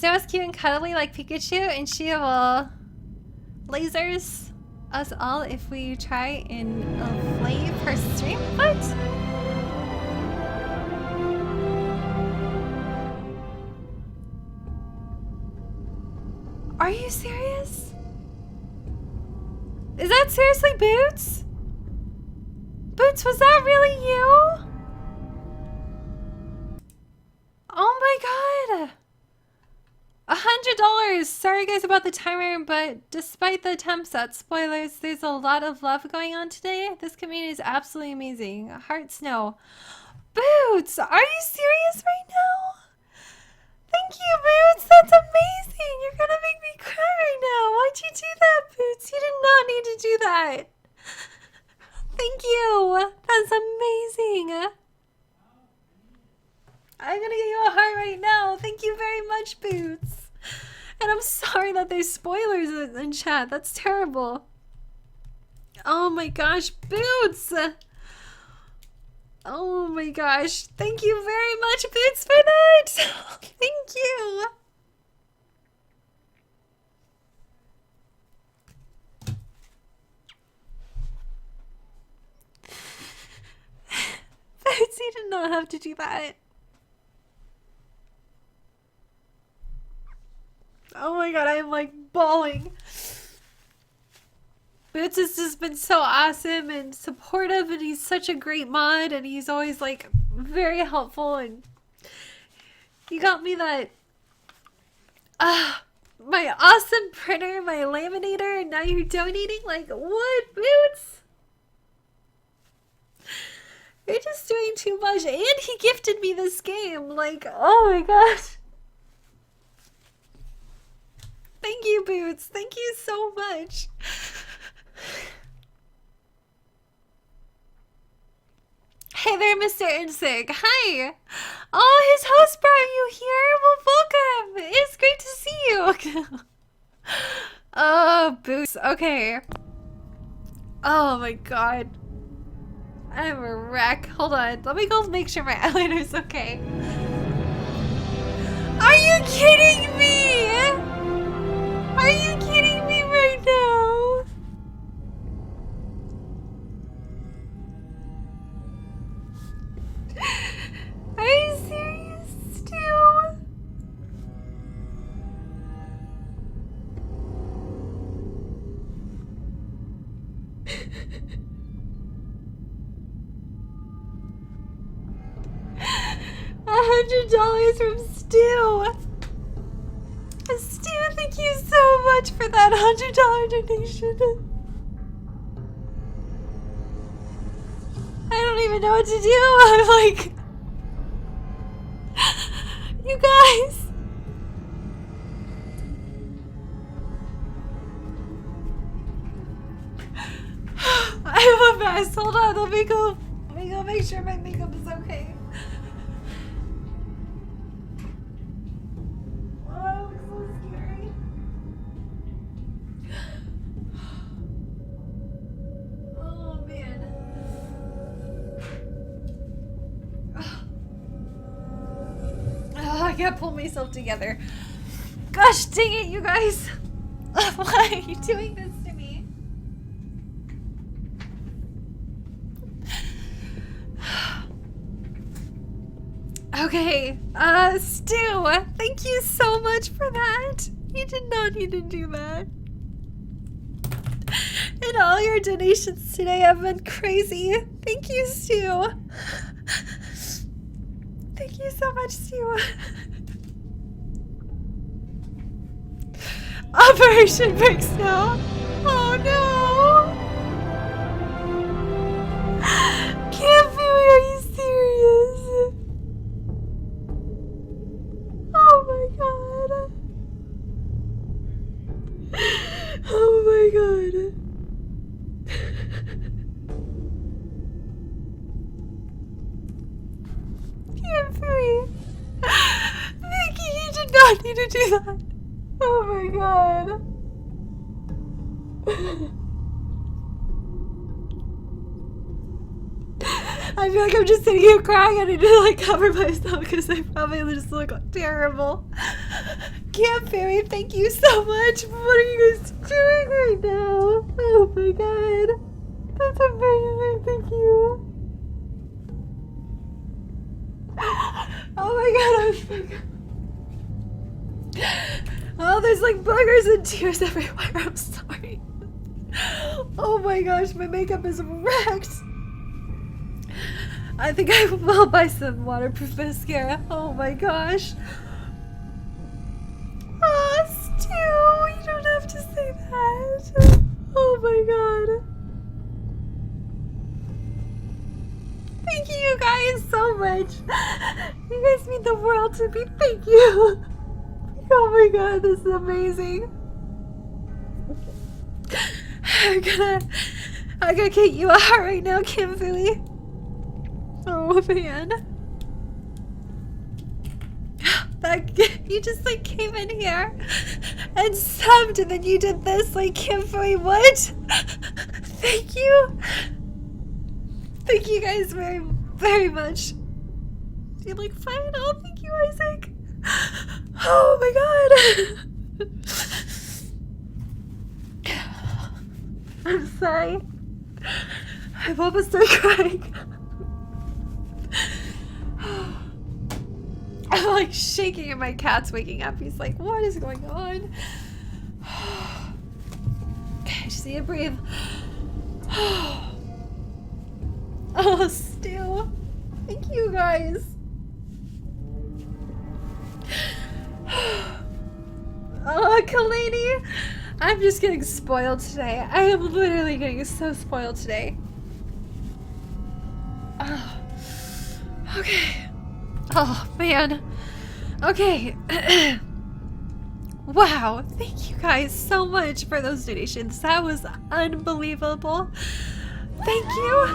Snow is cute and cuddly like Pikachu, and she will lasers us all if we try and inflate her stream. What? Are you serious? Is that seriously Boots? Boots, was that really you? Oh my god! $100! Sorry guys about the timer, but despite the attempts at spoilers, there's a lot of love going on today. This community is absolutely amazing. Heart Snow. Boots! Are you serious right now? Thank you, Boots! That's amazing! You're gonna make me cry right now! Why'd you do that, Boots? You did not need to do that! Thank you! That's amazing! I'm gonna get you a heart right now. Thank you very much, Boots. And I'm sorry that there's spoilers in chat. That's terrible. Oh my gosh, Boots! Oh my gosh. Thank you very much, Boots, for that! Thank you! Boots, you did not have to do that. Oh my god, I am like bawling. Boots has just been so awesome and supportive, and he's such a great mod, and he's always like very helpful, and you got me that my awesome printer, my laminator, and now you're donating. Like, what, Boots? You're just doing too much. And he gifted me this game. Like, oh my gosh. Thank you, Boots. Thank you so much. Hey there, Mr. Insig. Hi. Oh, his host brought you here. Well, welcome. It's great to see you. Oh, Boots. Okay. Oh my god. I'm a wreck. Hold on. Let me go make sure my eyeliner's okay. Are you kidding me? Are you kidding me right now? Are you serious, Stu? $100 from Stu. Stu, thank you so much for that $100 donation. I don't even know what to do. I'm like, you guys. I'm a mess. Hold on. Let me go make sure my makeup is okay. I can't pull myself together. Gosh dang it, you guys. Why are you doing this to me? Okay, Stu, thank you so much for that. You did not need to do that. And all your donations today have been crazy. Thank you, Stu. Thank you so much, Stu. Operation Big Snow. Oh no! Can't be, are you serious? Oh my god. Oh my god. Can't breathe. Vicky, you did not need to do that. Oh my god. I feel like I'm just sitting here crying. I need to like cover myself because I probably just look terrible. Camp Fairy, thank you so much. What are you guys doing right now? Oh my god. That's amazing. Thank you. Oh my god. Oh, there's like boogers and tears everywhere. I'm sorry. Oh my gosh, my makeup is wrecked. I think I will buy some waterproof mascara. Oh my gosh. Oh, Stu, you don't have to say that. Oh my god. Thank you guys so much. You guys mean the world to me. Thank you. Oh my god, this is amazing. I'm gonna get you out right now, Kimberly. Oh man. You just like came in here and subbed and then you did this like Kimberly, what? Thank you. Thank you guys very, very much. You're like, fine, oh, thank you, Isaac. Oh my god. I'm sorry. I'm almost done crying. I'm like shaking and my cat's waking up. He's like, what is going on? Okay, just need to breathe. Oh, Stu. Thank you guys. Oh, Kalani. I'm just getting spoiled today. I am literally getting so spoiled today. Oh. Okay. Oh, man. Okay. Wow. Thank you guys so much for those donations. That was unbelievable. Thank you.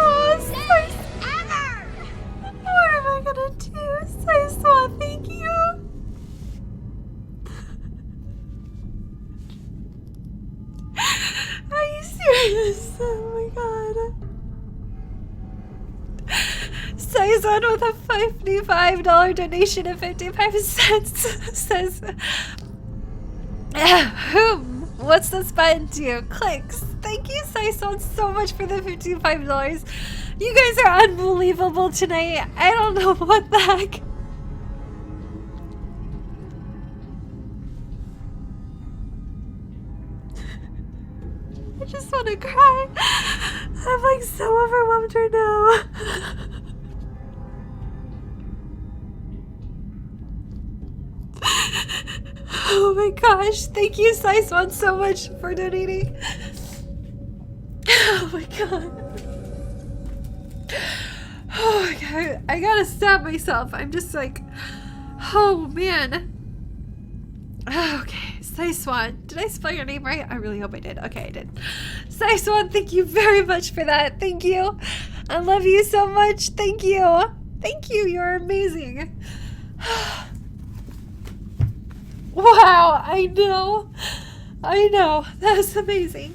Oh, ever. What am I gonna do? Saiswa, thank you. Are you serious? Oh my god. Saison with a $55 donation of 55 cents says, what's this button do? Clicks. Thank you, Saison, so much for the $55. You guys are unbelievable tonight. I don't know what the heck. I just want to cry. I'm like so overwhelmed right now. Oh my gosh, thank you, Saison, so much for donating. Oh my god. Oh my god, I gotta stop myself. I'm just like, oh man. Okay, Saiswan. Did I spell your name right? I really hope I did. Okay, I did. Saiswan, thank you very much for that. Thank you. I love you so much. Thank you. Thank you. You're amazing. Wow, I know. I know. That was amazing.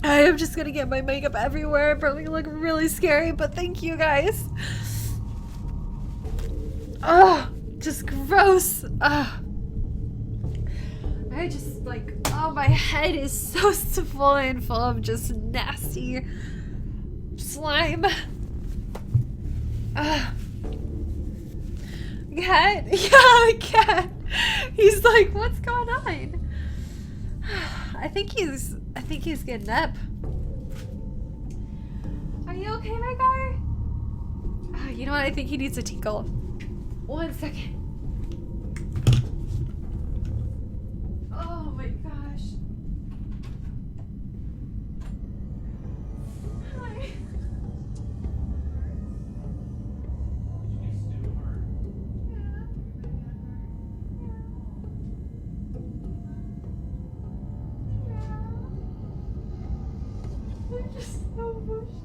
I am just gonna get my makeup everywhere. I probably look really scary, but thank you guys. Oh, just gross. I just like, oh, my head is so swollen full of just nasty slime. Cat? Yeah, cat. He's like, what's going on? I think he's getting up. Are you okay, my guy? Oh, you know what? I think he needs a tinkle. 1 second. Oh my gosh. Hi. I'm just so emotional.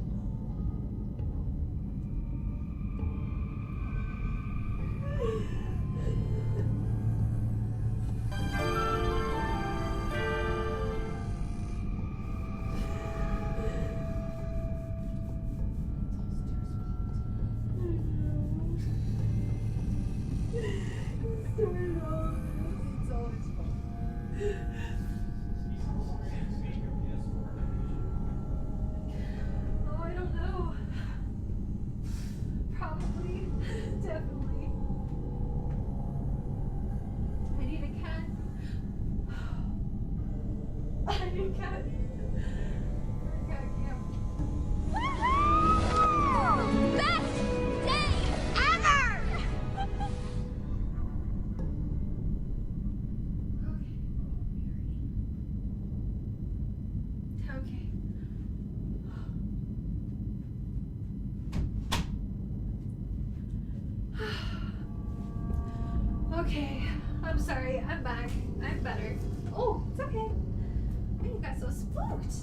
Okay, I'm sorry. I'm back. I'm better. Oh, it's okay. Why you got so spooked?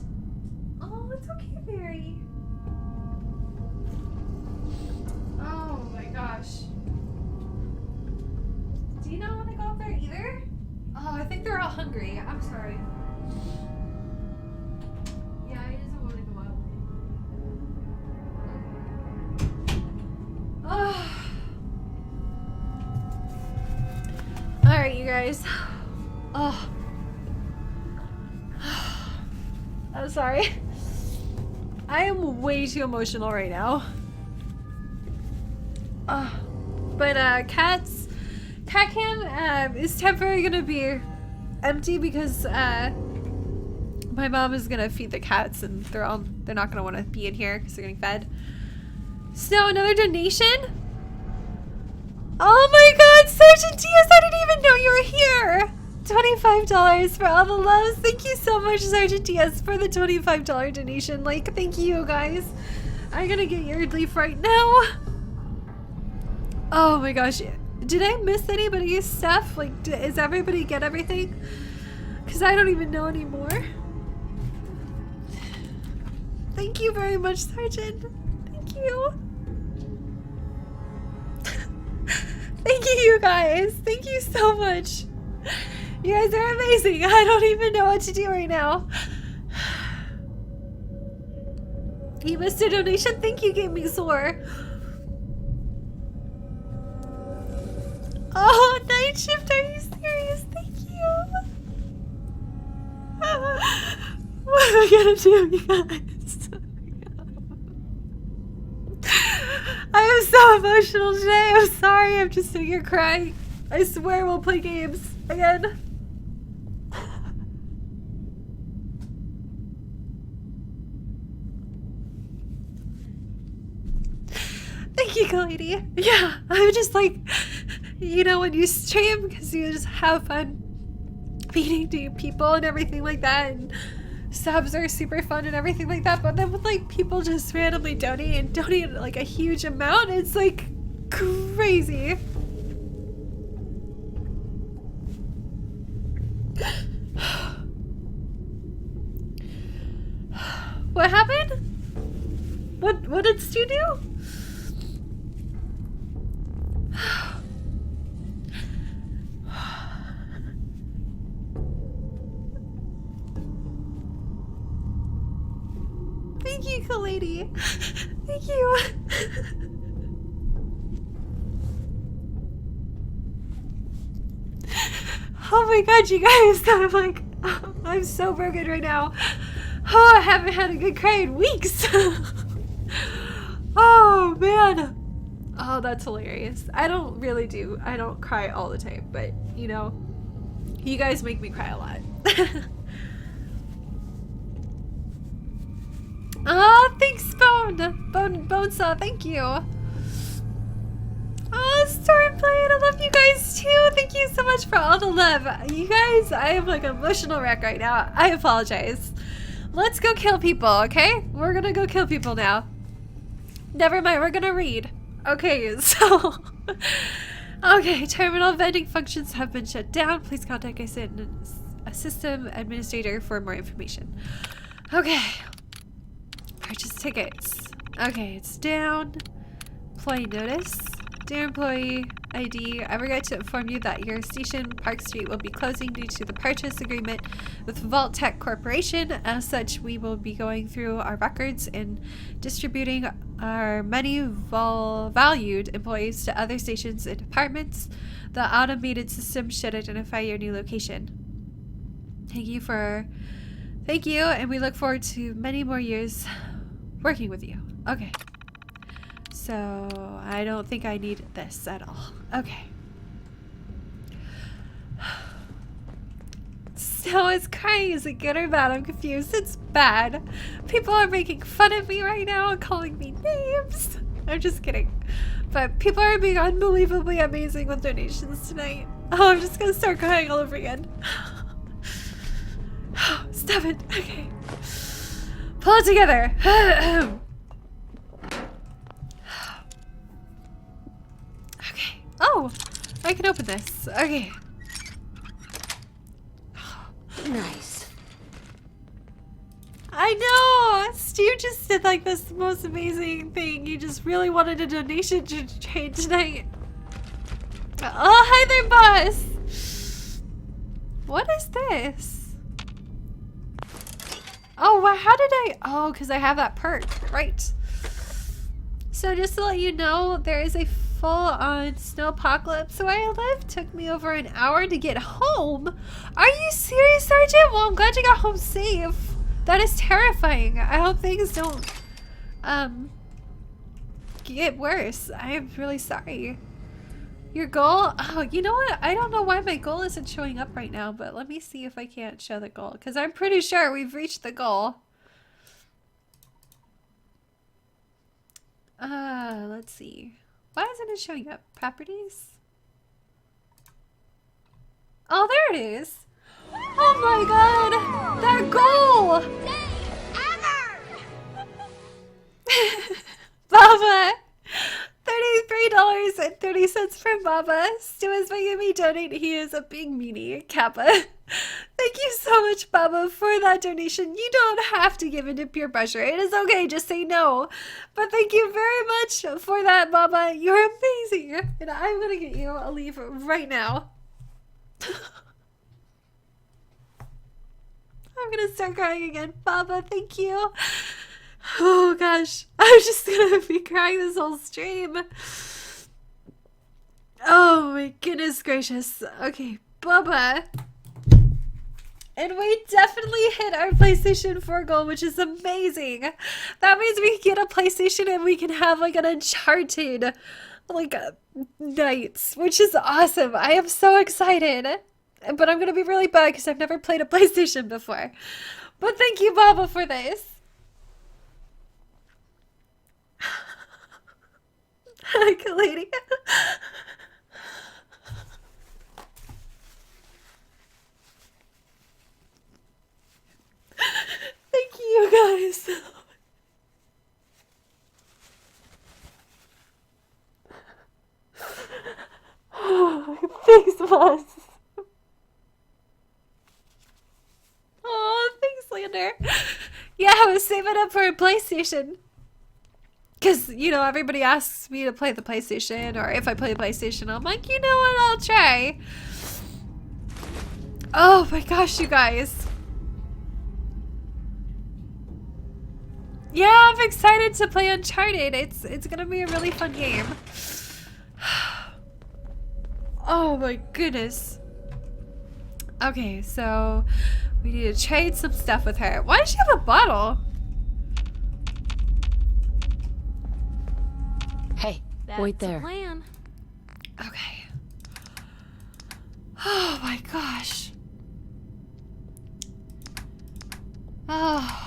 Oh, it's okay, Mary. Oh my gosh. Do you not want to go up there either? Oh, I think they're all hungry. I'm sorry. Yeah, he doesn't want to go up. Oh. Alright, you guys. Oh. I'm sorry. I am way too emotional right now. But cat cam is temporarily gonna be empty because my mom is gonna feed the cats and they're not gonna want to be in here because they're getting fed. So another donation. Oh my God, Sergeant Diaz! I didn't even know you were here. $25 for all the loves. Thank you so much, Sergeant Diaz, for the $25 donation. Like, thank you guys. I'm gonna get your leaf right now. Oh my gosh. Did I miss anybody's stuff? Like, is everybody get everything? Because I don't even know anymore. Thank you very much, Sergeant. Thank you. Thank you guys. Thank you so much. You guys are amazing. I don't even know what to do right now. You missed a donation? Thank you, Gaming Sore. Oh, night shift, are you serious? Thank you. What am I gonna do, you guys? I am so emotional today. I'm sorry, I'm just sitting here crying. I swear we'll play games again. Thank you, Kalidi. Yeah, I'm just like, you know, when you stream, because you just have fun feeding to people and everything like that, and subs are super fun and everything like that, but then with like people just randomly donate like a huge amount, it's like crazy. What happened? What did Stu do? Thank you, Kalady. Thank you. Oh my God, you guys! I'm like, I'm so broken right now. Oh, I haven't had a good cry in weeks. Oh man. Oh, that's hilarious. I don't cry all the time, but you know, you guys make me cry a lot. Oh, thanks, Bonesaw, thank you. Oh, Stormblade, I love you guys too. Thank you so much for all the love. You guys, I am like an emotional wreck right now. I apologize. Let's go kill people, okay? We're gonna go kill people now. Never mind, we're gonna read. Okay, so... Okay, terminal vending functions have been shut down. Please contact a system administrator for more information. Okay. Purchase tickets. Okay, it's down. Employee notice. Dear employee ID, I regret to inform you that your station, Park Street, will be closing due to the purchase agreement with Vault Tech Corporation. As such, we will be going through our records and distributing our many valued employees to other stations and departments. The automated system should identify your new location. Thank you, and we look forward to many more years working with you. Okay. So, I don't think I need this at all. Okay. So, is crying, is it good or bad? I'm confused. It's bad. People are making fun of me right now and calling me names. I'm just kidding. But people are being unbelievably amazing with donations tonight. Oh, I'm just gonna start crying all over again. Stop it. Okay. Pull it together. Okay. Oh, I can open this. Okay. Nice. I know! Steve just did like this most amazing thing. He just really wanted a donation to trade tonight. Oh, hi there, boss! What is this? Oh, well, how did I... Oh, because I have that perk. Right. So just to let you know, there is a full-on snow apocalypse where I live. Took me over an hour to get home. Are you serious, Sergeant? Well, I'm glad you got home safe. That is terrifying. I hope things don't get worse. I am really sorry. Your goal? Oh, you know what? I don't know why my goal isn't showing up right now, but let me see if I can't show the goal, because I'm pretty sure we've reached the goal. Let's see. Why isn't it showing up? Properties? Oh, there it is. Oh my god! That goal! Baba! $33.30 for Baba. Stu is making me donate. He is a big meanie. Kappa. Thank you so much, Baba, for that donation. You don't have to give in to peer pressure. It is okay, just say no. But thank you very much for that, Baba. You're amazing. And I'm gonna get you a leave right now. I'm gonna start crying again. Baba, thank you. Oh gosh, I'm just gonna be crying this whole stream. Oh my goodness gracious. Okay, Bubba. And we definitely hit our PlayStation 4 goal, which is amazing. That means we can get a PlayStation and we can have like an Uncharted like nights, which is awesome. I am so excited. But I'm gonna be really bad because I've never played a PlayStation before. But thank you, Baba, for this. Hi, lady. Thank you, guys. Thanks, boss. Oh, thanks, Lander. Yeah, I was saving up for a PlayStation. Because, you know, everybody asks me to play the PlayStation, or if I play the PlayStation, I'm like, you know what, I'll try. Oh my gosh, you guys. Yeah, I'm excited to play Uncharted. It's gonna be a really fun game. Oh my goodness. Okay, so we need to trade some stuff with her. Why does she have a bottle? Hey, wait there. Plan. Okay. Oh my gosh. Oh.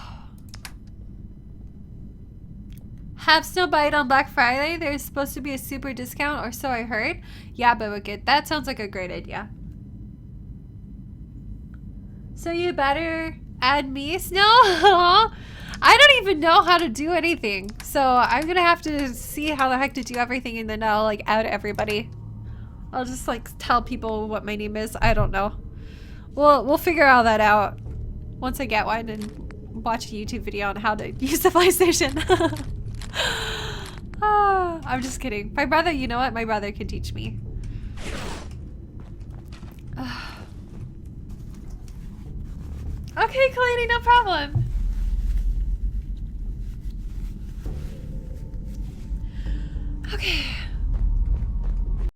Have Snow Bite on Black Friday. There's supposed to be a super discount, or so I heard. Yeah, but wicked. That sounds like a great idea. So you better add me, Snow? I don't even know how to do anything. So I'm gonna have to see how the heck to do everything, and then I'll like add everybody. I'll just like tell people what my name is. I don't know. We'll figure all that out once I get one and watch a YouTube video on how to use the PlayStation. Oh, I'm just kidding. My brother, you know what? My brother can teach me. Okay, Kalani, no problem. Okay.